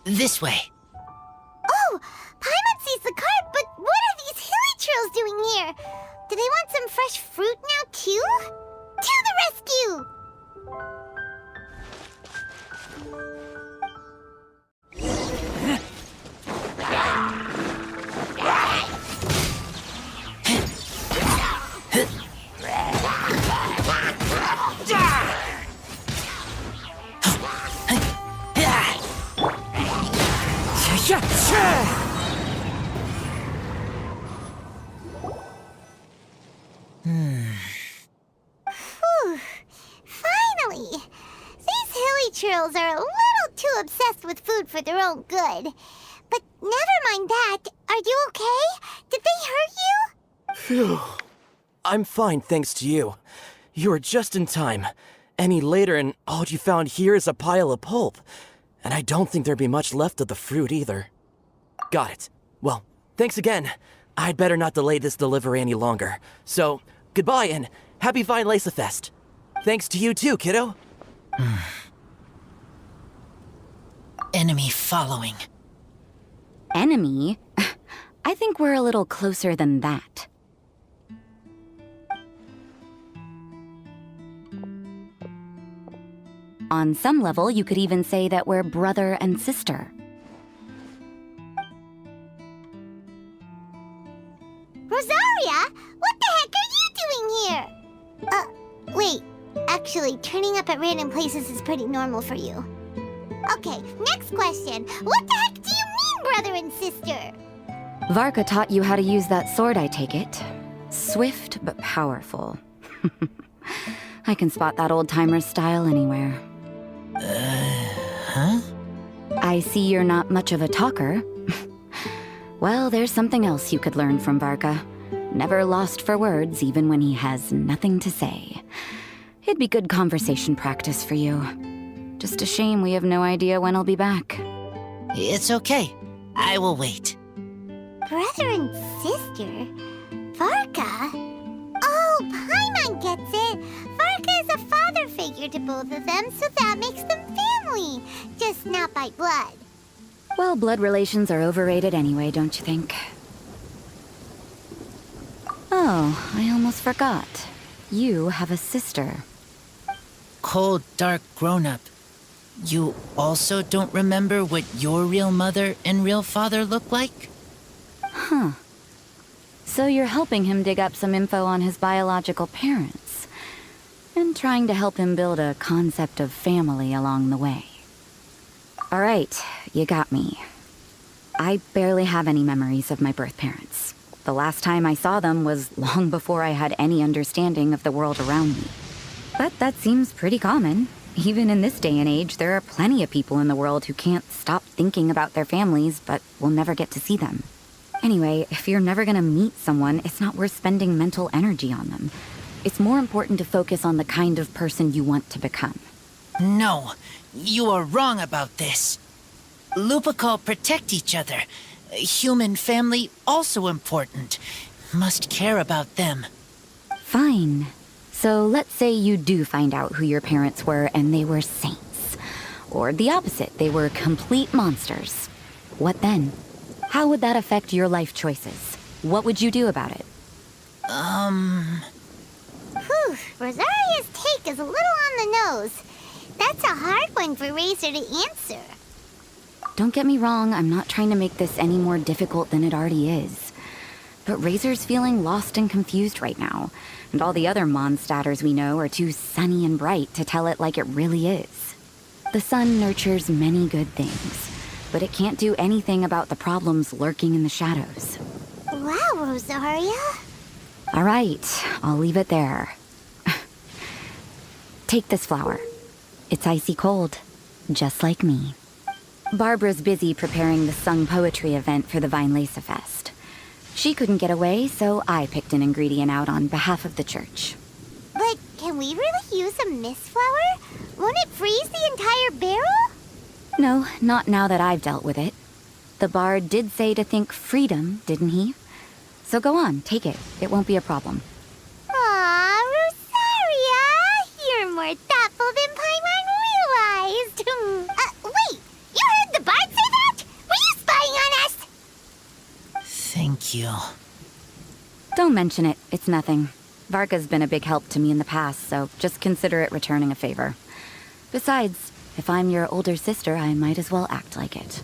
This way. Oh, Paimon sees the cart, but what are these hilly trails doing here? Do they want some fresh fruit now, too? To the rescue! Whew. Finally! These hilly trails are a little too obsessed with food for their own good. But never mind that. Are you okay? Did they hurt you? Phew. I'm fine, thanks to you. You were just in time. Any later and all you found here is a pile of pulp. And I don't think there'd be much left of the fruit either. Got it. Well, thanks again. I'd better not delay this delivery any longer. So, goodbye and happy Vine Lace-a-Fest. Thanks to you too, kiddo. Enemy following. Enemy? I think we're a little closer than that. On some level, you could even say that we're brother and sister. Rosaria? What the heck are you doing here? Wait. Actually, turning up at random places is pretty normal for you. Okay, next question. What the heck do you mean, brother and sister? Varka taught you how to use that sword, I take it. Swift but powerful. I can spot that old-timer's style anywhere. Huh? I see you're not much of a talker. Well, there's something else you could learn from Varka. Never lost for words, even when he has nothing to say. It'd be good conversation practice for you. Just a shame we have no idea when he'll be back. It's okay. I will wait. Brother and sister? Varka? Oh, Paimon gets it. Varka is a father figure to both of them, so that makes them family. Just not by blood. Well, blood relations are overrated anyway, don't you think? Oh, I almost forgot. You have a sister. Cold, dark grown-up. You also don't remember what your real mother and real father look like? Huh. So you're helping him dig up some info on his biological parents. And trying to help him build a concept of family along the way. All right, you got me. I barely have any memories of my birth parents. The last time I saw them was long before I had any understanding of the world around me. But that seems pretty common. Even in this day and age, there are plenty of people in the world who can't stop thinking about their families, but will never get to see them. Anyway, if you're never gonna meet someone, it's not worth spending mental energy on them. It's more important to focus on the kind of person you want to become. No, you are wrong about this. Lupical protect each other. Human family also important. Must care about them. Fine. So let's say you do find out who your parents were and they were saints. Or the opposite, they were complete monsters. What then? How would that affect your life choices? What would you do about it? Whew, Rosaria's take is a little on the nose. That's a hard one for Razor to answer. Don't get me wrong, I'm not trying to make this any more difficult than it already is. But Razor's feeling lost and confused right now, and all the other monsters we know are too sunny and bright to tell it like it really is. The sun nurtures many good things, but it can't do anything about the problems lurking in the shadows. Wow, Rosaria. All right, I'll leave it there. Take this flower. It's icy cold, just like me. Barbara's busy preparing the sung poetry event for the Vine Lace-a-Fest. She couldn't get away, so I picked an ingredient out on behalf of the church. But can we really use a mist flower? Won't it freeze the entire barrel? No, not now that I've dealt with it. The bard did say to think freedom, didn't he? So go on, take it. It won't be a problem. Aw, Thank you. Don't mention it. It's nothing. Varka's been a big help to me in the past, so just consider it returning a favor. Besides, if I'm your older sister, I might as well act like it.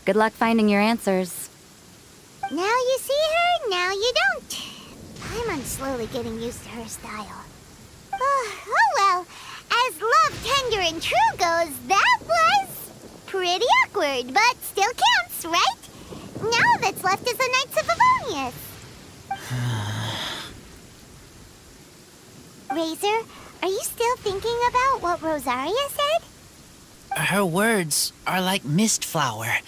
Good luck finding your answers. Now you see her, now you don't. Paimon's slowly getting used to her style. Oh well, as love, tender, and true goes, that was pretty awkward, but still counts, right? Now that's left is the Knights of Favonius. Razor, are you still thinking about what Rosaria said? Her words are like mist flower.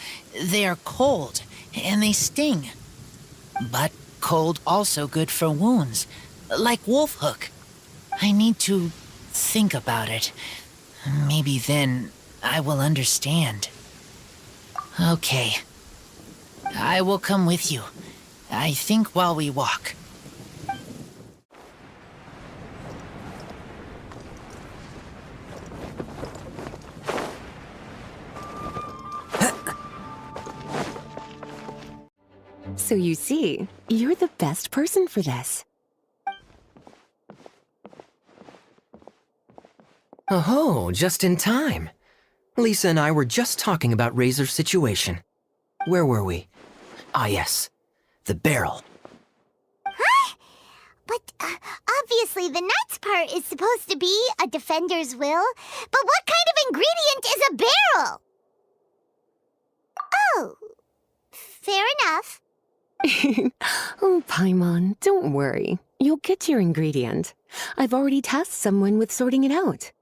They are cold, and they sting. But cold also good for wounds, like Wolfhook. I need to think about it. Maybe then I will understand. Okay. I will come with you. I think while we walk. So you see, you're the best person for this. Oh, just in time. Lisa and I were just talking about Razor's situation. Where were we? Ah, yes. The barrel. Huh? But obviously the Knight's part is supposed to be a defender's will. But what kind of ingredient is a barrel? Oh, fair enough. Oh, Paimon, don't worry. You'll get your ingredient. I've already tasked someone with sorting it out.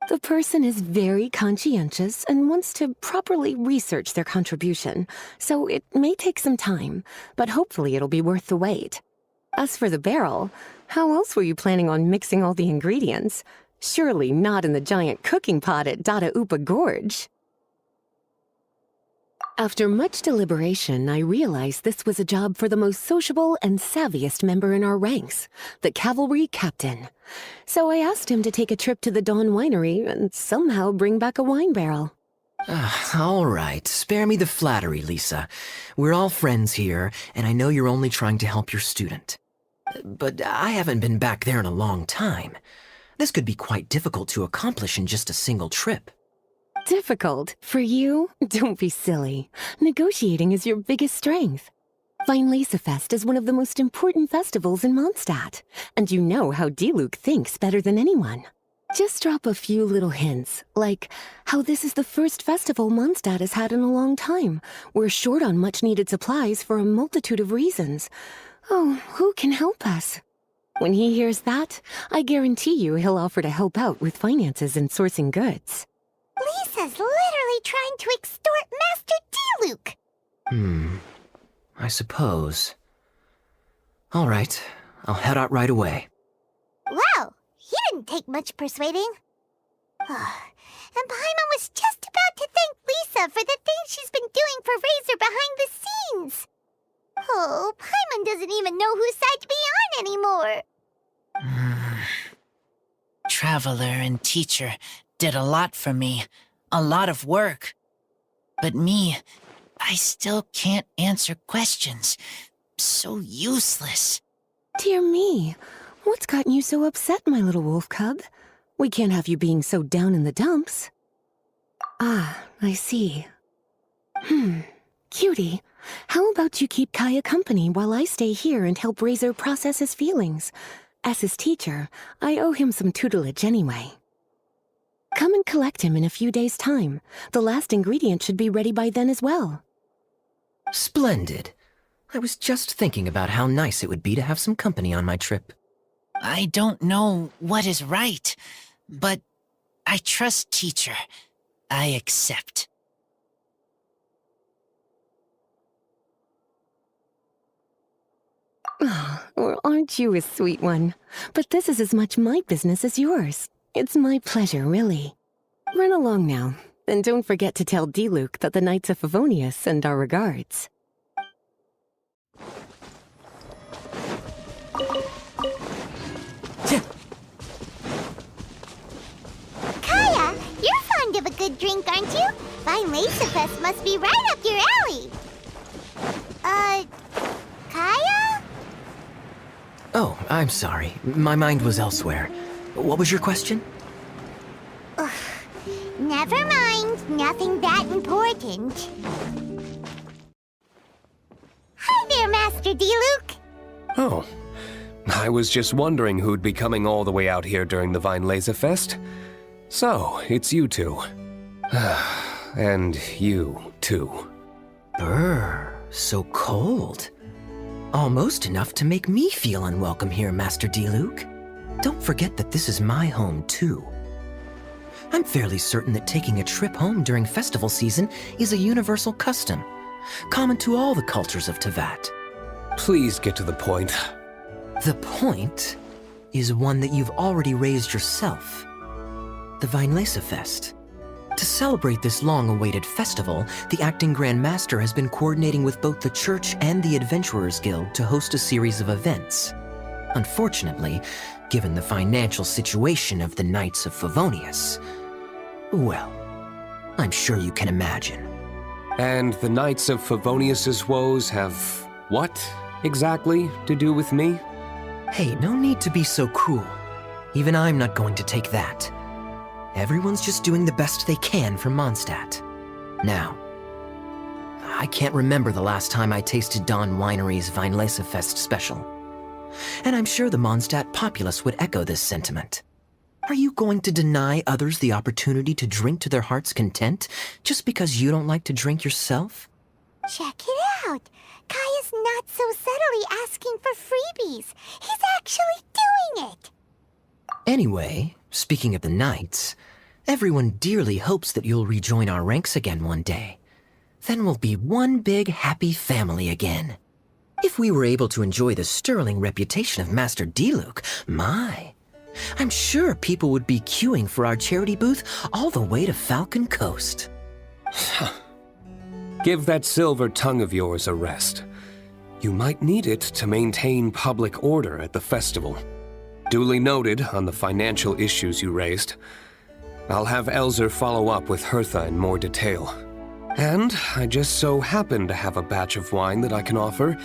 The person is very conscientious and wants to properly research their contribution, so it may take some time, but hopefully it'll be worth the wait. As for the barrel, how else were you planning on mixing all the ingredients? Surely not in the giant cooking pot at Dada Upa Gorge. After much deliberation, I realized this was a job for the most sociable and savviest member in our ranks, the cavalry captain. So I asked him to take a trip to the Dawn Winery and somehow bring back a wine barrel. All right, spare me the flattery, Lisa. We're all friends here, and I know you're only trying to help your student. But I haven't been back there in a long time. This could be quite difficult to accomplish in just a single trip. Difficult? For you? Don't be silly. Negotiating is your biggest strength. Fiendish Fest is one of the most important festivals in Mondstadt, and you know how Diluc thinks better than anyone. Just drop a few little hints, like how this is the first festival Mondstadt has had in a long time. We're short on much-needed supplies for a multitude of reasons. Oh, who can help us? When he hears that, I guarantee you he'll offer to help out with finances and sourcing goods. Lisa's literally trying to extort Master Diluc. I suppose. All right, I'll head out right away. Wow, he didn't take much persuading. And Paimon was just about to thank Lisa for the things she's been doing for Razor behind the scenes. Oh, Paimon doesn't even know whose side to be on anymore. Traveler and teacher did a lot for me. A lot of work. But me, I still can't answer questions. So useless. Dear me, what's gotten you so upset, my little wolf cub? We can't have you being so down in the dumps. Ah, I see. Cutie, how about you keep Kaya company while I stay here and help Razor process his feelings? As his teacher, I owe him some tutelage anyway. Come and collect him in a few days' time. The last ingredient should be ready by then as well. Splendid. I was just thinking about how nice it would be to have some company on my trip. I don't know what is right, but I trust teacher. I accept. Well, aren't you a sweet one? But this is as much my business as yours. It's my pleasure, really. Run along now, and don't forget to tell Diluc that the Knights of Favonius send our regards. Kaya, you're fond of a good drink, aren't you? Fiendish Fest must be right up your alley. I'm sorry. My mind was elsewhere. What was your question? Never mind. Nothing that important. Hi there, Master D-Luke. Oh, I was just wondering who'd be coming all the way out here during the Vinelaysa Fest. So, it's you two. And you, too. Brr, so cold. Almost enough to make me feel unwelcome here, Master D-Luke. Don't forget that this is my home, too. I'm fairly certain that taking a trip home during festival season is a universal custom, common to all the cultures of Teyvat. Please get to the point. The point is one that you've already raised yourself. The Vinelaysa Fest. To celebrate this long-awaited festival, the Acting Grand Master has been coordinating with both the Church and the Adventurers Guild to host a series of events. Unfortunately, given the financial situation of the Knights of Favonius, well, I'm sure you can imagine. And the Knights of Favonius's woes have what exactly to do with me? Hey, no need to be so cruel. Even I'm not going to take that. Everyone's just doing the best they can for Mondstadt. Now, I can't remember the last time I tasted Dawn Winery's Vinelaysa Fest special. And I'm sure the Mondstadt populace would echo this sentiment. Are you going to deny others the opportunity to drink to their heart's content just because you don't like to drink yourself? Check it out. Kaya's not so subtly asking for freebies. He's actually doing it. Anyway, speaking of the Knights, everyone dearly hopes that you'll rejoin our ranks again one day. Then we'll be one big happy family again. If we were able to enjoy the sterling reputation of Master D-Luke, I'm sure people would be queuing for our charity booth all the way to Falcon Coast. Give that silver tongue of yours a rest. You might need it to maintain public order at the festival. Duly noted on the financial issues you raised. I'll have Elzer follow up with Hertha in more detail. And I just so happen to have a batch of wine that I can offer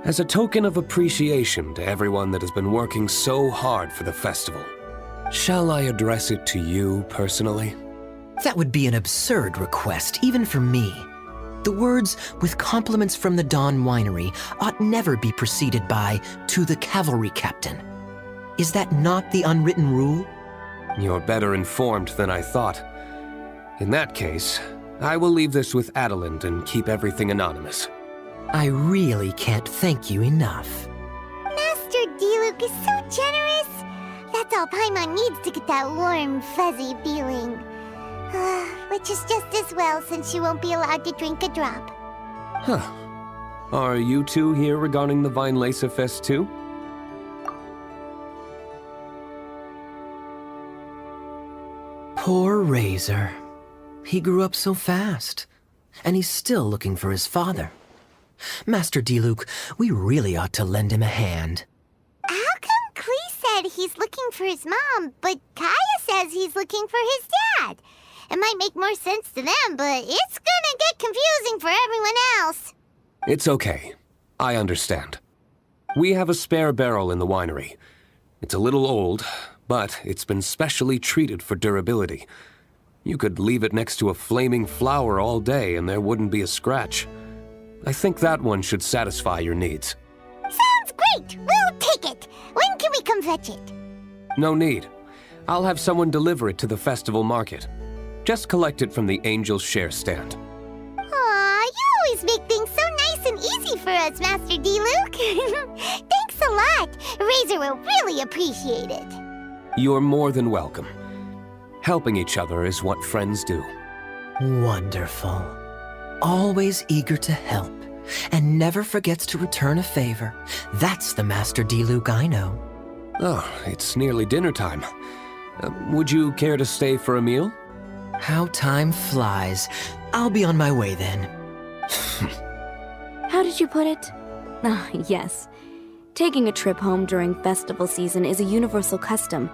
as a token of appreciation to everyone that has been working so hard for the festival. Shall I address it to you personally? That would be an absurd request, even for me. The words, "with compliments from the Dawn Winery," ought never be preceded by, "to the cavalry captain." Is that not the unwritten rule? You're better informed than I thought. In that case, I will leave this with Adelind and keep everything anonymous. I really can't thank you enough. Master D-Luke is so generous. That's all Paimon needs to get that warm, fuzzy feeling. Which is just as well since you won't be allowed to drink a drop. Huh. Are you two here regarding the Vinelaysa Fest too? Poor Razor. He grew up so fast, and he's still looking for his father. Master D-Luke, we really ought to lend him a hand. How come Klee said he's looking for his mom, but Kaya says he's looking for his dad? It might make more sense to them, but it's gonna get confusing for everyone else. It's okay. I understand. We have a spare barrel in the winery. It's a little old, but it's been specially treated for durability. You could leave it next to a flaming flower all day and there wouldn't be a scratch. I think that one should satisfy your needs. Sounds great! We'll take it! When can we come fetch it? No need. I'll have someone deliver it to the festival market. Just collect it from the Angel's Share stand. Aw, you always make things so nice and easy for us, Master D-Luke. Thanks a lot. Razor will really appreciate it. You're more than welcome. Helping each other is what friends do. Wonderful. Always eager to help, and never forgets to return a favor. That's the Master D-Luke I know. Oh, it's nearly dinner time. Would you care to stay for a meal? How time flies. I'll be on my way then. How did you put it? Ah, yes. Taking a trip home during festival season is a universal custom,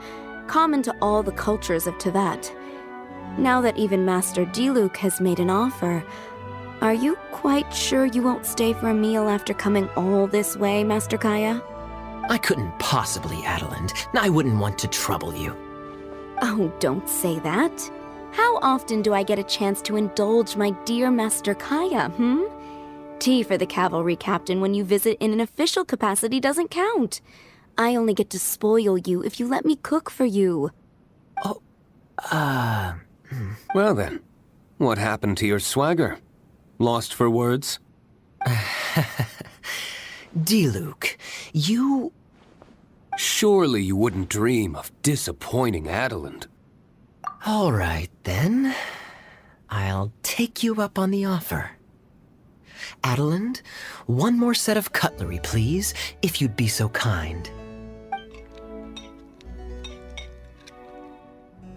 common to all the cultures of Teyvat. Now that even Master D-Luke has made an offer, are you quite sure you won't stay for a meal after coming all this way, Master Kaya? I couldn't possibly, Adeland. I wouldn't want to trouble you. Oh, don't say that. How often do I get a chance to indulge my dear Master Kaya, Tea for the cavalry captain when you visit in an official capacity doesn't count. I only get to spoil you if you let me cook for you. Well then, what happened to your swagger? Lost for words? Diluc, you... Surely you wouldn't dream of disappointing Adeland. All right, then. I'll take you up on the offer. Adeland, one more set of cutlery, please, if you'd be so kind.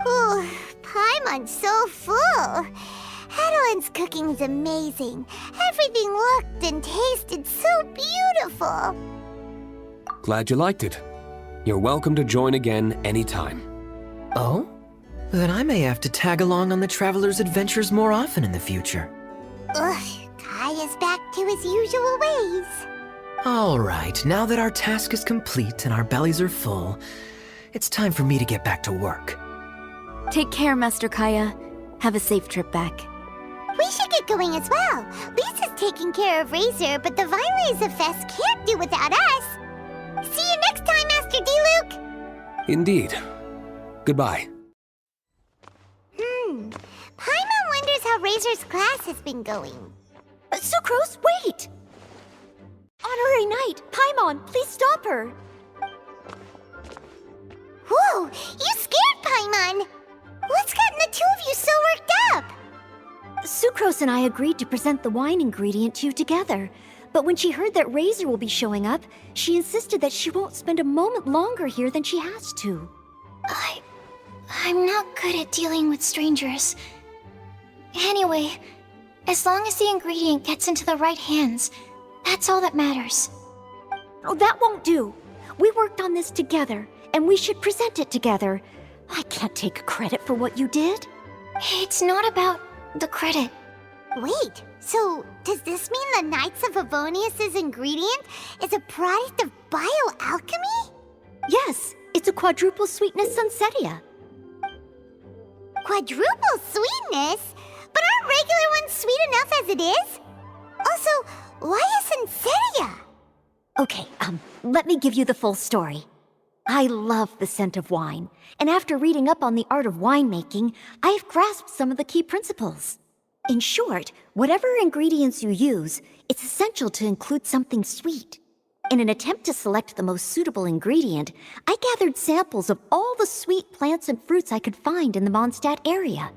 Ooh, Paimon's so full. Adeland's cooking's amazing. Everything looked and tasted so beautiful. Glad you liked it. You're welcome to join again anytime. Oh? Then I may have to tag along on the Traveler's adventures more often in the future. Ugh, Kaya's back to his usual ways. All right, now that our task is complete and our bellies are full, it's time for me to get back to work. Take care, Master Kaya. Have a safe trip back. We should get going as well. Lisa's taking care of Razor, but the Vileza Fest can't do without us. See you next time, Master Diluc! Indeed. Goodbye. Paimon wonders how Razor's class has been going. Sucrose, wait! Honorary Knight, Paimon, please stop her! Whoa, you scared Paimon! What's gotten the two of you so worked up? Sucrose and I agreed to present the wine ingredient to you together. But when she heard that Razor will be showing up, she insisted that she won't spend a moment longer here than she has to. I'm not good at dealing with strangers. Anyway, as long as the ingredient gets into the right hands, that's all that matters. Oh, that won't do. We worked on this together, and we should present it together. I can't take credit for what you did. It's not about the credit. Wait, so does this mean the Knights of Favonius' ingredient is a product of bioalchemy? Yes, it's a quadruple sweetness sunsetia. Quadruple sweetness? But aren't regular ones sweet enough as it is? Also, why a sunsetia? Okay, let me give you the full story. I love the scent of wine, and after reading up on the art of winemaking, I've grasped some of the key principles. In short, whatever ingredients you use, it's essential to include something sweet. In an attempt to select the most suitable ingredient, I gathered samples of all the sweet plants and fruits I could find in the Mondstadt area.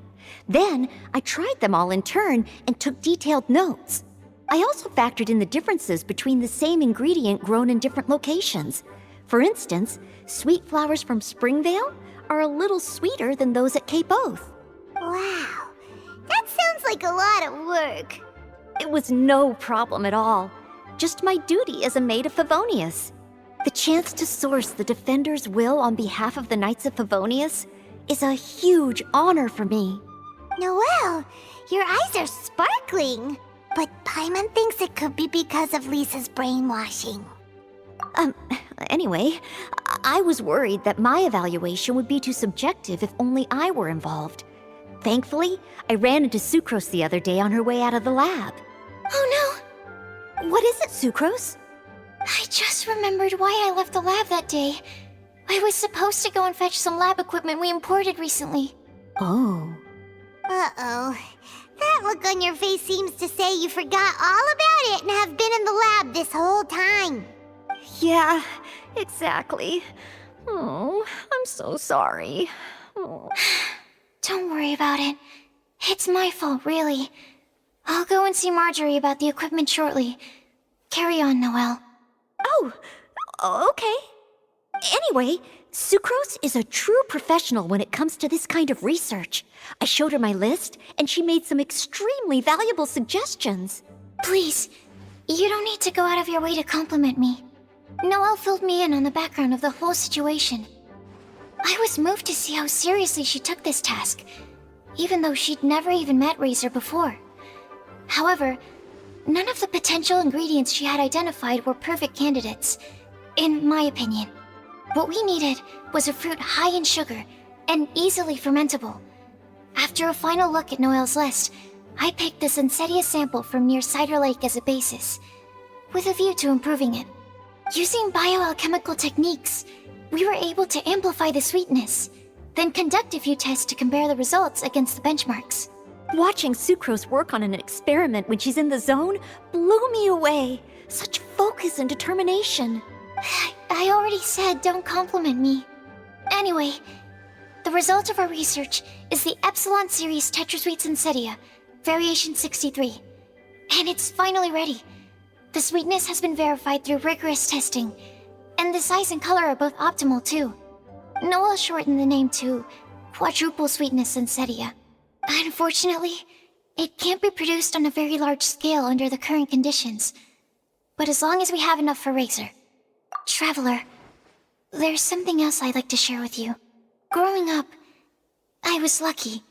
Then, I tried them all in turn and took detailed notes. I also factored in the differences between the same ingredient grown in different locations. For instance, sweet flowers from Springvale are a little sweeter than those at Cape Oath. Wow, that sounds like a lot of work. It was no problem at all. Just my duty as a maid of Favonius. The chance to source the Defender's will on behalf of the Knights of Favonius is a huge honor for me. Noelle, your eyes are sparkling. But Paimon thinks it could be because of Lisa's brainwashing. Anyway, I was worried that my evaluation would be too subjective if only I were involved. Thankfully, I ran into Sucrose the other day on her way out of the lab. Oh no! What is it, Sucrose? I just remembered why I left the lab that day. I was supposed to go and fetch some lab equipment we imported recently. Oh. Uh-oh. That look on your face seems to say you forgot all about it and have been in the lab this whole time. Yeah, exactly. Oh, I'm so sorry. Oh. Don't worry about it. It's my fault, really. I'll go and see Marjorie about the equipment shortly. Carry on, Noelle. Oh, okay. Anyway, Sucrose is a true professional when it comes to this kind of research. I showed her my list, and she made some extremely valuable suggestions. Please, you don't need to go out of your way to compliment me. Noelle filled me in on the background of the whole situation. I was moved to see how seriously she took this task, even though she'd never even met Razor before. However, none of the potential ingredients she had identified were perfect candidates. In my opinion, what we needed was a fruit high in sugar and easily fermentable. After a final look at Noel's list, I picked the Sensetia sample from near Cider Lake as a basis, with a view to improving it. Using bioalchemical techniques, we were able to amplify the sweetness, then conduct a few tests to compare the results against the benchmarks. Watching Sucrose work on an experiment when she's in the zone blew me away. Such focus and determination. I already said don't compliment me. Anyway, the result of our research is the Epsilon Series Tetrasweet Sensetia, Variation 63. And it's finally ready. The sweetness has been verified through rigorous testing, and the size and color are both optimal too. Noel shortened the name to Quadruple Sweetness Sensetia. Unfortunately, it can't be produced on a very large scale under the current conditions. But as long as we have enough for Razor. Traveler, there's something else I'd like to share with you. Growing up, I was lucky.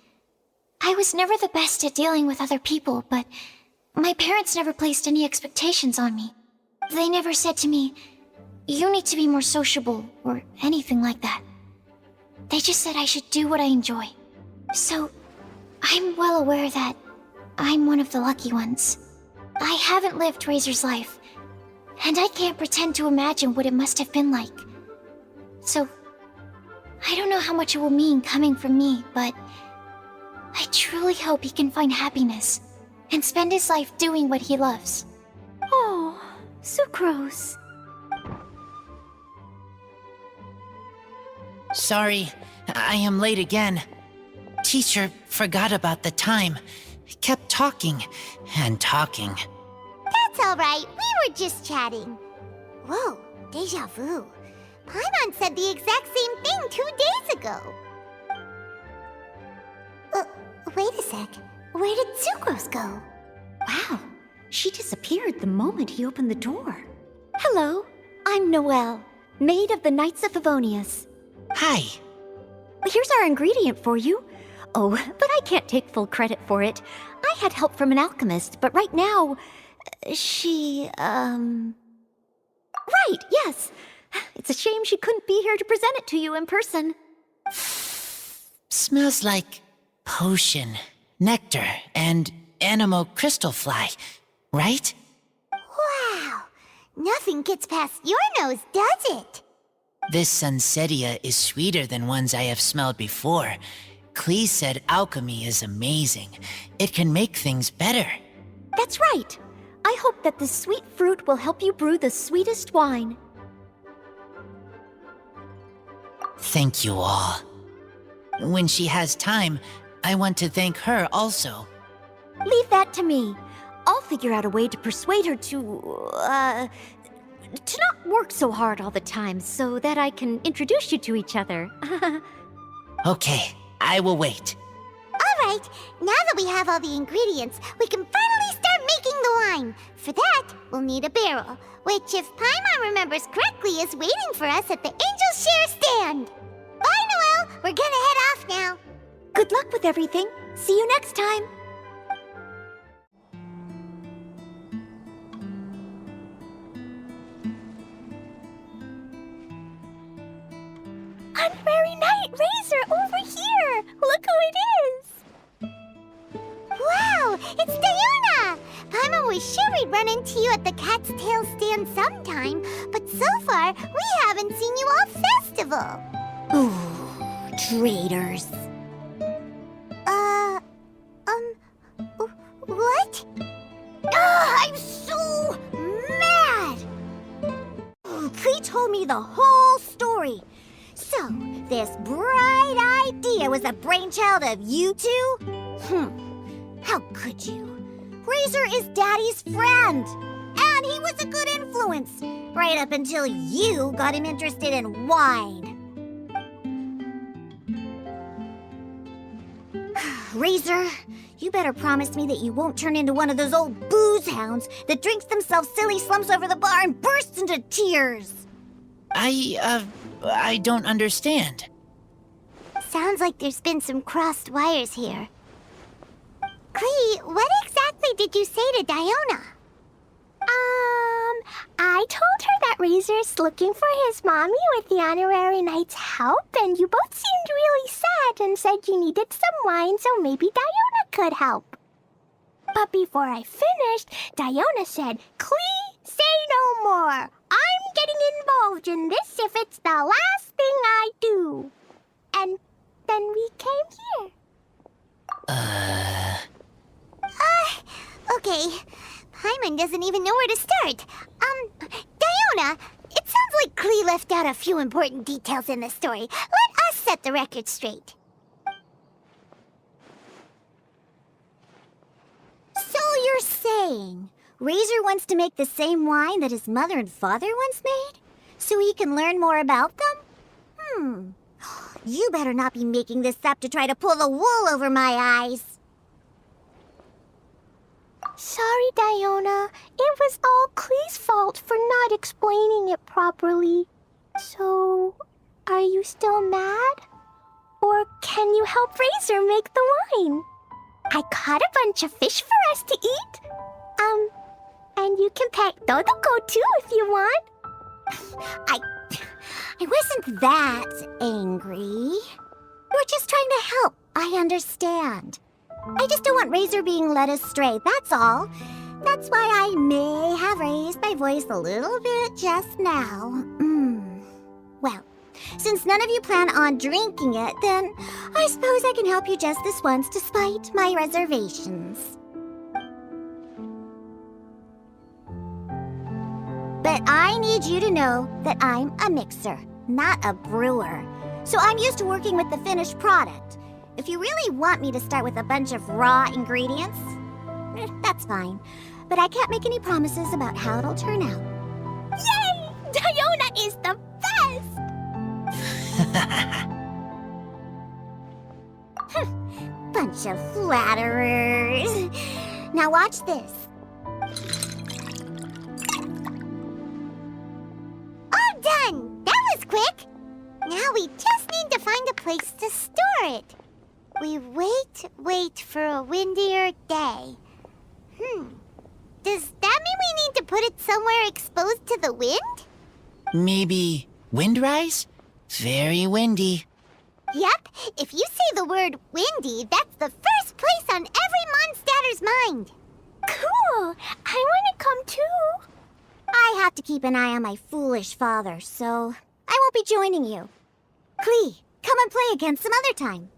I was never the best at dealing with other people, but my parents never placed any expectations on me. They never said to me, "You need to be more sociable," or anything like that. They just said I should do what I enjoy. So, I'm well aware that I'm one of the lucky ones. I haven't lived Razor's life, and I can't pretend to imagine what it must have been like. So, I don't know how much it will mean coming from me, but I truly hope he can find happiness and spend his life doing what he loves. Oh, Sucrose. Sorry, I am late again. Teacher forgot about the time. Kept talking and talking. That's alright, we were just chatting. Whoa, deja vu. Paimon said the exact same thing 2 days ago. Wait a sec. Where did Sucrose go? Wow, she disappeared the moment he opened the door. Hello, I'm Noelle, maid of the Knights of Favonius. Hi. Here's our ingredient for you. Oh, but I can't take full credit for it. I had help from an alchemist, but right now, she, Right, yes. It's a shame she couldn't be here to present it to you in person. Smells like potion, nectar, and anemo crystal fly, right? Wow, nothing gets past your nose, does it? This Sensetia is sweeter than ones I have smelled before. Clee said alchemy is amazing. It can make things better. That's right. I hope that this sweet fruit will help you brew the sweetest wine. Thank you all. When she has time, I want to thank her also. Leave that to me. I'll figure out a way to persuade her to not work so hard all the time so that I can introduce you to each other. Okay, I will wait. Alright, now that we have all the ingredients, we can finally start making the wine. For that, we'll need a barrel, which, if Paimon remembers correctly, is waiting for us at the Angel Share stand. Bye, Noelle! We're gonna head off now. Good luck with everything. See you next time. Honorary Knight Razor over here! Look who it is! Wow, it's Diona! Paimon was sure we'd run into you at the Cat's Tail stand sometime, but so far, we haven't seen you all festival. Ooh, traitors. What? I'm so mad! Klee told me the whole story. So, this bright idea was the brainchild of you two? How could you? Razor is Daddy's friend, and he was a good influence, right up until you got him interested in wine. Razor, you better promise me that you won't turn into one of those old booze hounds that drinks themselves silly slumps over the bar and bursts into tears. I don't understand. Sounds like there's been some crossed wires here. Klee, what exactly did you say to Diona? I told her that Razor's looking for his mommy with the honorary knight's help, and you both seemed really sad and said you needed some wine, so maybe Diona could help. But before I finished, Diona said, "Clee, say no more. I'm getting involved in this if it's the last thing I do." And then we came here. Okay. Paimon doesn't even know where to start. Diona, it sounds like Clee left out a few important details in the story. Let us set the record straight. So you're saying Razor wants to make the same wine that his mother and father once made? So he can learn more about them? You better not be making this up to try to pull the wool over my eyes. Sorry, Diona. It was all Clee's fault for not explaining it properly. So, are you still mad? Or can you help Razor make the wine? I caught a bunch of fish for us to eat. And you can pet Dodoko too if you want. I wasn't that angry. We're just trying to help. I understand. I just don't want Razor being led astray, that's all. That's why I may have raised my voice a little bit just now. Well, since none of you plan on drinking it, then I suppose I can help you just this once despite my reservations. But I need you to know that I'm a mixer, not a brewer. So I'm used to working with the finished product. If you really want me to start with a bunch of raw ingredients, that's fine. But I can't make any promises about how it'll turn out. Yay! Diona is the best! Bunch of flatterers. Now watch this. All done! That was quick! Now we just need to find a place to store it. We wait for a windier day. Does that mean we need to put it somewhere exposed to the wind? Maybe windrise? Very windy. Yep, if you say the word windy, that's the first place on every Mondstatter's mind. Cool! I want to come too. I have to keep an eye on my foolish father, so I won't be joining you. Clee, come and play again some other time.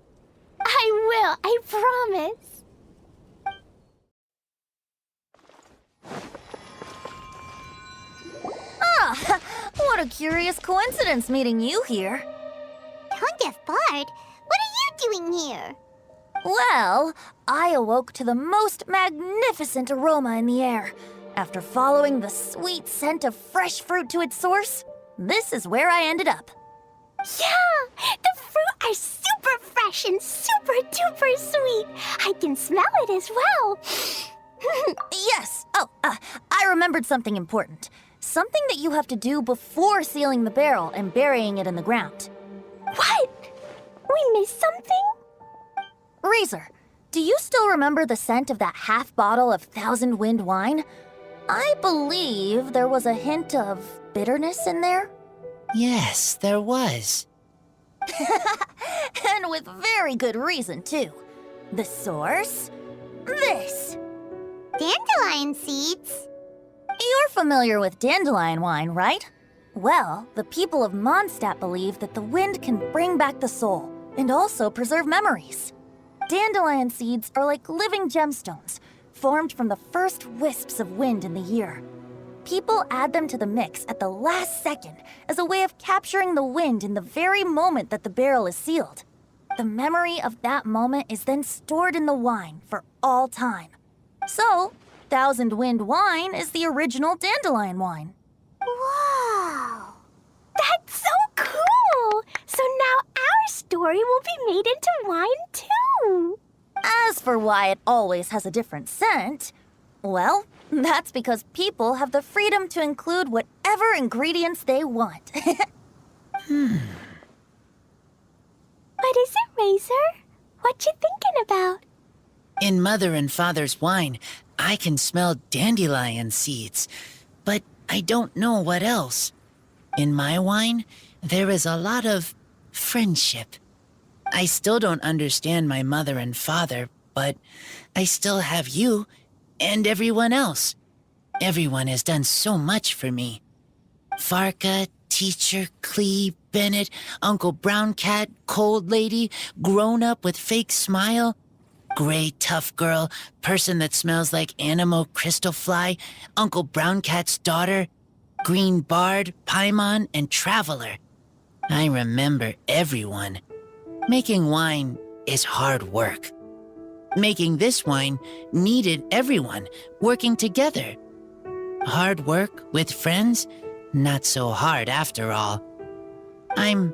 I will, I promise. What a curious coincidence meeting you here. Don't get bored. What are you doing here? Well, I awoke to the most magnificent aroma in the air. After following the sweet scent of fresh fruit to its source, this is where I ended up. Yeah, the fruit are super fresh and super duper sweet. I can smell it as well. Yes. I remembered something important. Something that you have to do before sealing the barrel and burying it in the ground. What? We missed something? Razor, do you still remember the scent of that half bottle of Thousand Wind wine? I believe there was a hint of bitterness in there. Yes, there was. And with very good reason, too. The source? This. Dandelion seeds. You're familiar with dandelion wine, right? Well, the people of Mondstadt believe that the wind can bring back the soul and also preserve memories. Dandelion seeds are like living gemstones, formed from the first wisps of wind in the year. People add them to the mix at the last second as a way of capturing the wind in the very moment that the barrel is sealed. The memory of that moment is then stored in the wine for all time. So, Thousand Wind wine is the original dandelion wine. Wow! That's so cool! So now our story will be made into wine too! As for why it always has a different scent, well, that's because people have the freedom to include whatever ingredients they want. What is it, Razor? What you thinking about? In Mother and Father's wine, I can smell dandelion seeds. But I don't know what else. In my wine, there is a lot of friendship. I still don't understand my mother and father, but I still have you and everyone else. Everyone has done so much for me. Farka, Teacher, Clee, Bennett, Uncle Brown Cat, Cold Lady, Grown Up with Fake Smile, Gray Tough Girl, Person that Smells like Animo Crystal Fly, Uncle Brown Cat's Daughter, Green Bard, Paimon, and Traveler. I remember everyone. Making wine is hard work. Making this wine needed everyone working together. Hard work with friends? Not so hard after all. I'm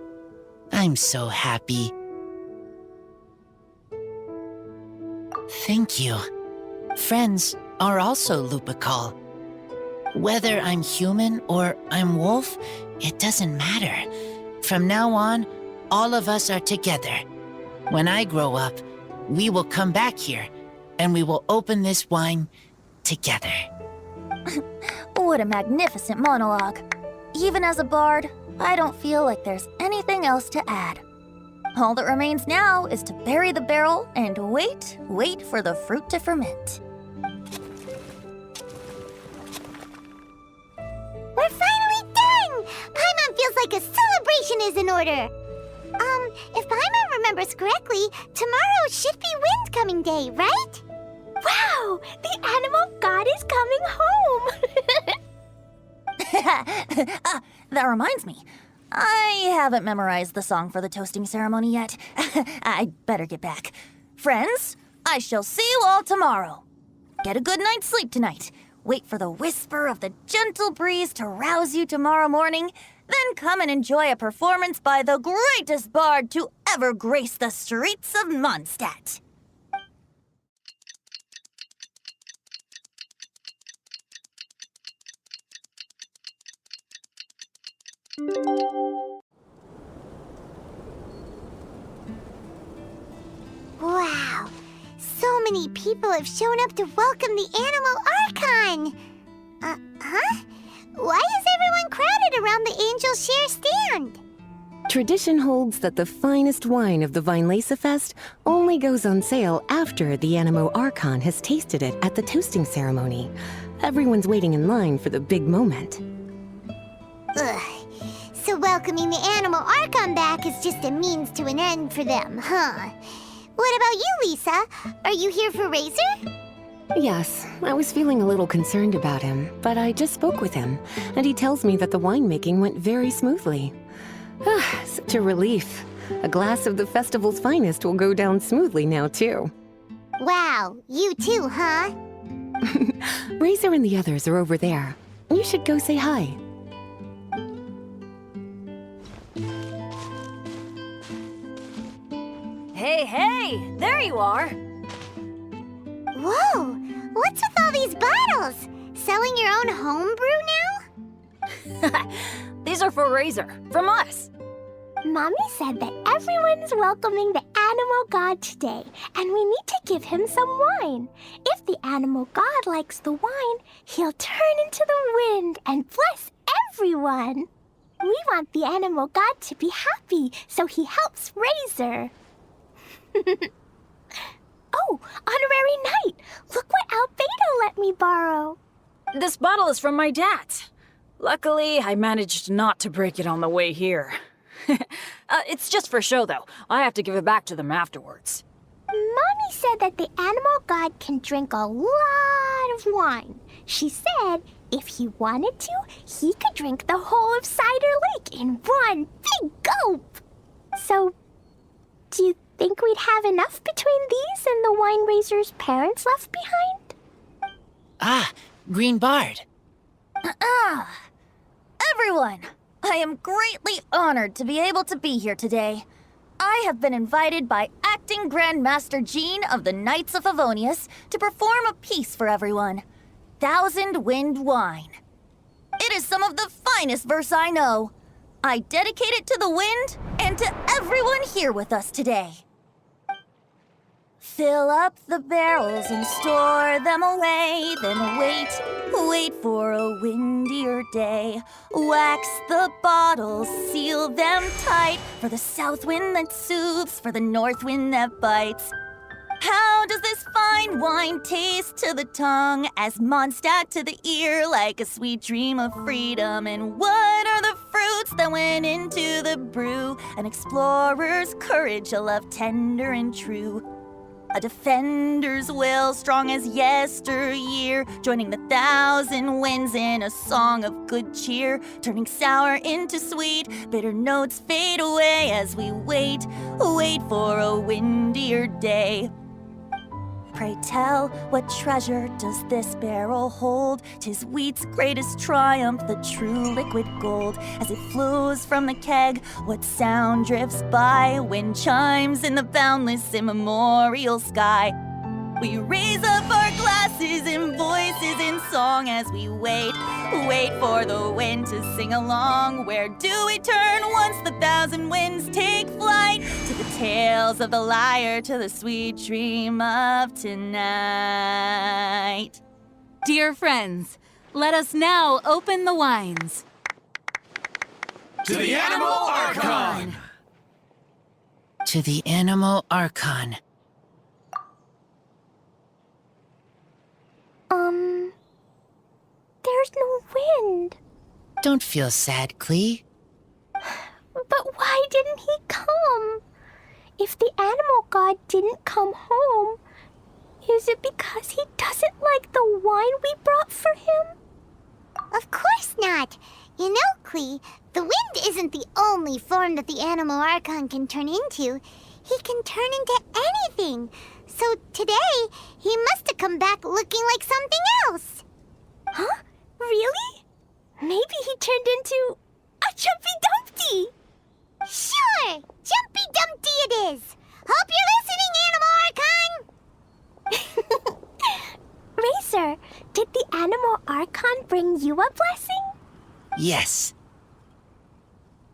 so happy. Thank you. Friends are also Lupical. Whether I'm human or I'm wolf, it doesn't matter. From now on, all of us are together. When I grow up, we will come back here, and we will open this wine together. What a magnificent monologue. Even as a bard, I don't feel like there's anything else to add. All that remains now is to bury the barrel and wait for the fruit to ferment. We're finally done! Paimon feels like a celebration is in order. If Paimon remembers correctly, tomorrow should be Windcoming Day, right? Wow! The animal god is coming home! That reminds me. I haven't memorized the song for the toasting ceremony yet. I'd better get back. Friends, I shall see you all tomorrow. Get a good night's sleep tonight. Wait for the whisper of the gentle breeze to rouse you tomorrow morning. Then come and enjoy a performance by the greatest bard to ever grace the streets of Mondstadt. Wow, so many people have shown up to welcome the Animal Archon. Huh? Why is everyone crowded around the Angel Share stand? Tradition holds that the finest wine of the Vinelesa Fest only goes on sale after the Animo Archon has tasted it at the toasting ceremony. Everyone's waiting in line for the big moment. Ugh. So welcoming the Animal Archon back is just a means to an end for them, huh? What about you, Lisa? Are you here for Razor? Yes, I was feeling a little concerned about him, but I just spoke with him, and he tells me that the winemaking went very smoothly. Such a relief. A glass of the festival's finest will go down smoothly now, too. Wow, you too, huh? Razor and the others are over there. You should go say hi. Hey, there you are. Whoa, what's with all these bottles? Selling your own homebrew now? These are for Razor, from us. Mommy said that everyone's welcoming the animal god today, and we need to give him some wine. If the animal god likes the wine, he'll turn into the wind and bless everyone. We want the animal god to be happy, so he helps Razor. Oh, honorary knight! Look what Albedo let me borrow. This bottle is from my dad. Luckily, I managed not to break it on the way here. It's just for show, though. I have to give it back to them afterwards. Mommy said that the animal god can drink a lot of wine. She said if he wanted to, he could drink the whole of Cider Lake in one big gulp. So, do you think we'd have enough between these and the wine raiser's parents left behind? Ah, Green Bard. Everyone, I am greatly honored to be able to be here today. I have been invited by Acting Grand Master Jean of the Knights of Favonius to perform a piece for everyone. Thousand Wind Wine. It is some of the finest verse I know. I dedicate it to the wind and to everyone here with us today. Fill up the barrels and store them away. Then wait for a windier day. Wax the bottles, seal them tight. For the south wind that soothes, for the north wind that bites. How does this fine wine taste to the tongue? As Mondstadt to the ear, like a sweet dream of freedom. And what are the fruits that went into the brew? An explorer's courage, a love tender and true. A defender's will, strong as yesteryear, joining the thousand winds in a song of good cheer, turning sour into sweet, bitter notes fade away as we wait for a windier day. Pray tell, what treasure does this barrel hold? 'Tis wheat's greatest triumph, the true liquid gold. As it flows from the keg, what sound drifts by? Wind chimes in the boundless immemorial sky. We raise up our glasses and voices in song as we wait for the wind to sing along. Where do we turn once the thousand winds take flight? To the tales of the lyre, to the sweet dream of tonight. Dear friends, let us now open the wines. To the Animal Archon! To the Animal Archon. There's no wind. Don't feel sad, Klee. But why didn't he come? If the animal god didn't come home, is it because he doesn't like the wine we brought for him? Of course not. You know, Klee, the wind isn't the only form that the Animal Archon can turn into. He can turn into anything. So today, he must have come back looking like something else. Huh? Really? Maybe he turned into a Jumpy Dumpty. Sure! Jumpy Dumpty it is! Hope you're listening, Animal Archon! Racer, did the Animal Archon bring you a blessing? Yes.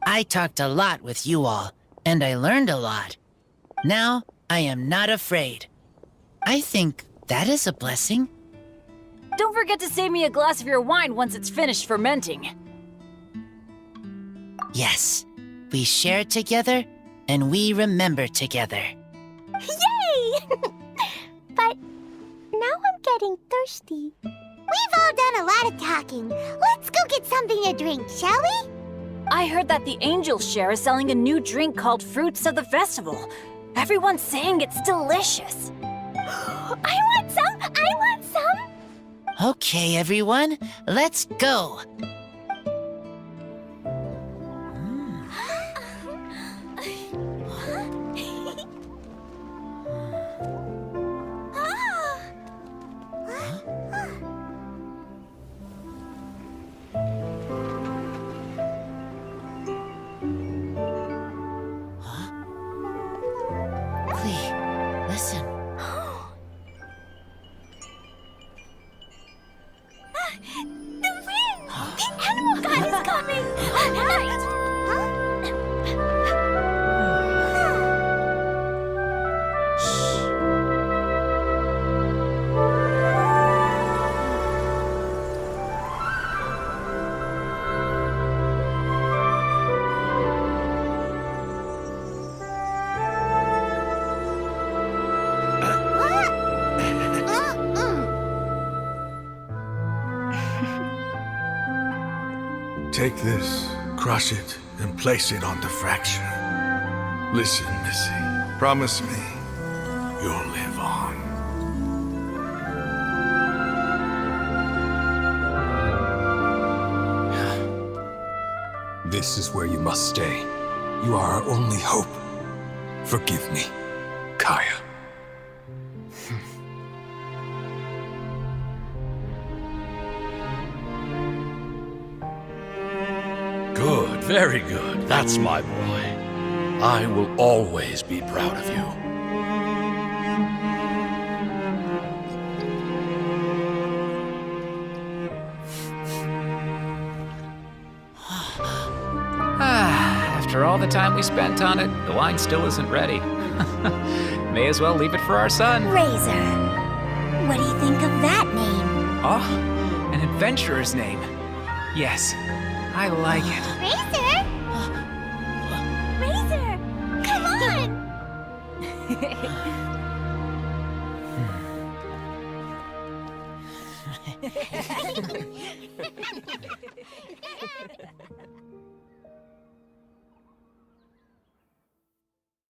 I talked a lot with you all, and I learned a lot. Now, I am not afraid. I think that is a blessing. Don't forget to save me a glass of your wine once it's finished fermenting. Yes. We share together, and we remember together. Yay! But now I'm getting thirsty. We've all done a lot of talking. Let's go get something to drink, shall we? I heard that the Angel Share is selling a new drink called Fruits of the Festival. Everyone's saying it's delicious. I want some! I want some! Okay, everyone, let's go. Listen. The wind! The animal god is coming! Alright! Take this, crush it, and place it on the fracture. Listen, Missy. Promise me you'll live on. This is where you must stay. You are our only hope. Forgive me, Kaya. Good, very good. That's my boy. I will always be proud of you. After all the time we spent on it, the wine still isn't ready. May as well leave it for our son. Razor. What do you think of that name? Oh, an adventurer's name. Yes, I like it. Razor! Razor! Come on!